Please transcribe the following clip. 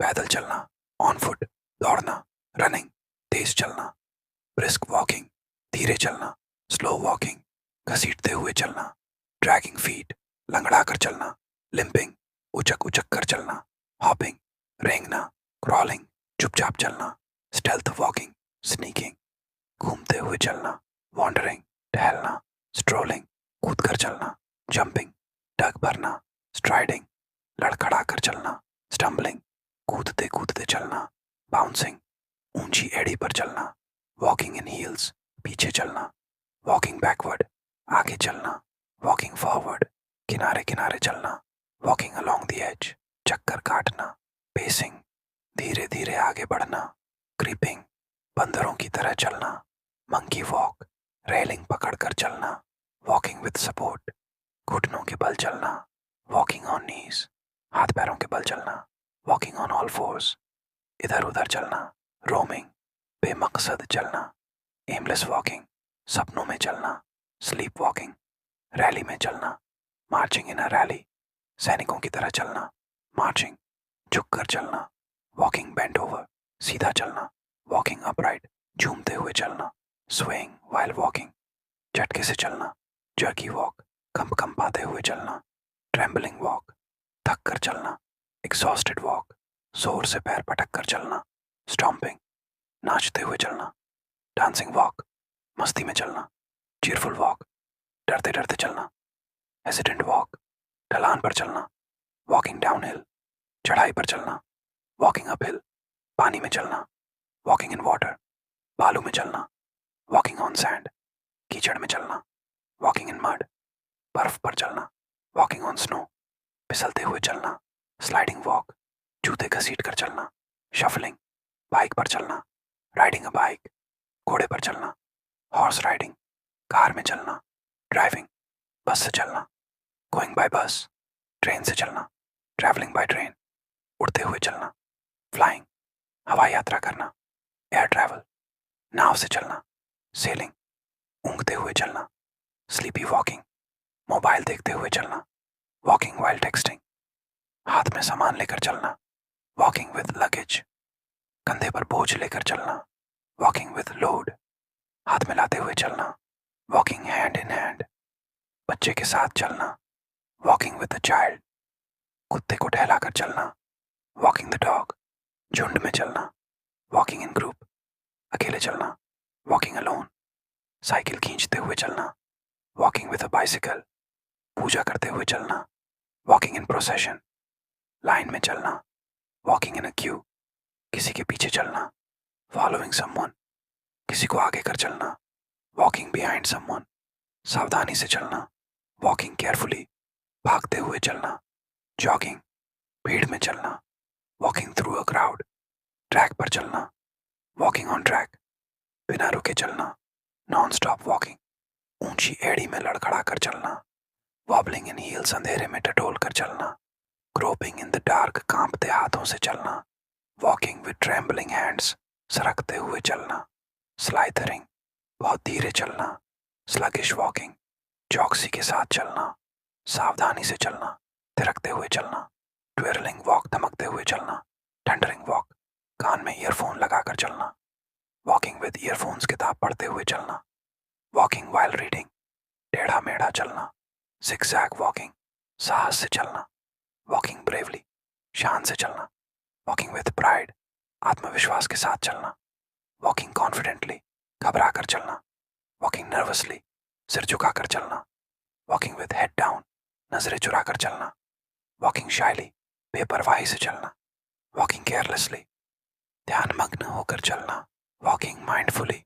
पैदल चलना, on foot, दौड़ना, रनिंग, तेज चलना, ब्रिस्क वॉकिंग, धीरे चलना, स्लो वॉकिंग, घसीटते हुए चलना, ड्रैगिंग फीट, लंगड़ा कर चलना, लिंपिंग, उचक उचक कर चलना, हॉपिंग, रेंगना, क्रॉलिंग, चुपचाप चलना, स्टेल्थ वॉकिंग, स्नीकिंग, घूमते हुए चलना, वॉन्डरिंग, टहलना, स्ट्रोलिंग, कूद कर चलना, जंपिंग, डग भरना, स्ट्राइडिंग, लड़खड़ा कर चलना, स्टम्बलिंग, कूदते कूदते चलना, बाउंसिंग, ऊंची एड़ी पर चलना, वॉकिंग इन हील्स, पीछे चलना, वॉकिंग बैकवर्ड, आगे चलना, वॉकिंग फॉरवर्ड, किनारे किनारे चलना, वॉकिंग अलोंग द एज, चक्कर काटना, पेसिंग, धीरे धीरे आगे बढ़ना, क्रीपिंग, बंदरों की तरह चलना, मंकी वॉक, रेलिंग पकड़कर चलना, वॉकिंग विद सपोर्ट, घुटनों के बल चलना, वॉकिंग ऑन नीज, हाथ पैरों के बल चलना, वॉकिंग ऑन ऑल फोर्स, इधर उधर चलना, रोमिंग, बेमकसद चलना, एमलेस वॉकिंग, सपनों में चलना, स्लीप वॉकिंग, रैली में चलना, मार्चिंग इन अ रैली, सैनिकों की तरह चलना, मार्चिंग, झुककर चलना, वॉकिंग बेंट ओवर, सीधा चलना, वॉकिंग अपराइट, झूमते हुए चलना, स्वेइंग व्हाइल वॉकिंग, झटके से चलना, जर्की वॉक, कंपाते हुए चलना, ट्रेम्बलिंग वॉक, थक कर चलना, एग्जॉस्टेड वॉक, जोर से पैर पटक कर चलना, स्टॉम्पिंग, नाचते हुए चलना, डांसिंग वॉक, मस्ती में चलना, चीयरफुल वॉक, डरते डरते चलना, हेसिडेंट वॉक, ढलान पर चलना, वॉकिंग डाउनहिल, चढ़ाई पर चलना, वॉकिंग अपहिल, पानी में चलना, वॉकिंग इन वाटर, बालू में चलना, वॉकिंग ऑन सैंड, कीचड़ में चलना, वॉकिंग इन मड, बर्फ पर चलना, वॉकिंग ऑन स्नो, फिसलते हुए चलना, स्लाइडिंग वॉक, जूते घसीट कर चलना, शफलिंग, बाइक पर चलना, राइडिंग अ बाइक, घोड़े पर चलना, हॉर्स राइडिंग, कार में चलना, ड्राइविंग, बस से चलना, गोइंग बाय बस, ट्रेन से चलना, ट्रैवलिंग बाय ट्रेन, उड़ते हुए चलना, फ्लाइंग, हवाई यात्रा करना, एयर ट्रैवल, नाव से चलना, सेलिंग, ऊँघते हुए चलना, स्लीपी वॉकिंग, मोबाइल देखते हुए चलना, वॉकिंग वाइल टेक्सटिंग, हाथ में सामान लेकर चलना, वॉकिंग विद लगेज, कंधे पर बोझ लेकर चलना, वॉकिंग विद लोड, हाथ में लाते हुए चलना, वॉकिंग हैंड इन हैंड, बच्चे के साथ चलना, वॉकिंग विद अ चाइल्ड, कुत्ते को टहलाकर चलना, वॉकिंग द डॉग, झुंड में चलना, वॉकिंग इन ग्रुप, अकेले चलना, वॉकिंग अलोन, साइकिल खींचते हुए चलना, वॉकिंग विद अ बाइसिकल, पूजा करते हुए चलना, वॉकिंग इन प्रोसेशन, लाइन में चलना, वॉकिंग इन अ क्यू, किसी के पीछे चलना, फॉलोइंग समवन, किसी को आगे कर चलना, वॉकिंग बिहाइंड समवन, सावधानी से चलना, वॉकिंग केयरफुली, भागते हुए चलना, जॉगिंग, भीड़ में चलना, walking through a crowd, track पर चलना, वॉकिंग ऑन ट्रैक, बिना रुके चलना, नॉन स्टॉप वॉकिंग, ऊंची एड़ी में लड़खड़ा कर चलना, वॉबलिंग इन हील्स, अंधेरे में टटोल कर चलना, ग्रोपिंग इन द डार्क, कांपते हाथों से चलना, वॉकिंग विद ट्रेम्बलिंग हैंड्स, सरकते हुए चलना, स्लाइथरिंग, बहुत धीरे चलना, स्लगिश वॉकिंग, चौकसी के साथ चलना, सावधानी से चलना, थिरकते हुए चलना, ट्विरलिंग वॉक, धमकते हुए चलना, थंडरिंग वॉक, कान में ईयरफोन लगाकर चलना, वॉकिंग विद ईयरफोन्स, किताब पढ़ते हुए चलना, वॉकिंग वाइल रीडिंग, टेढ़ा मेढ़ा चलना, zigzag वॉकिंग, साहस से चलना, वॉकिंग ब्रेवली, शान से चलना, वॉकिंग विद प्राइड, आत्मविश्वास के साथ चलना, वॉकिंग कॉन्फिडेंटली, घबरा कर चलना, वॉकिंग नर्वसली, सिर झुकाकर चलना, वॉकिंग विद हेड डाउन, नजरें चुरा कर चलना, वॉकिंग शाइली, बेपरवाही से चलना, वॉकिंग केयरलेसली, ध्यान मग्न होकर चलना, वॉकिंग माइंडफुली,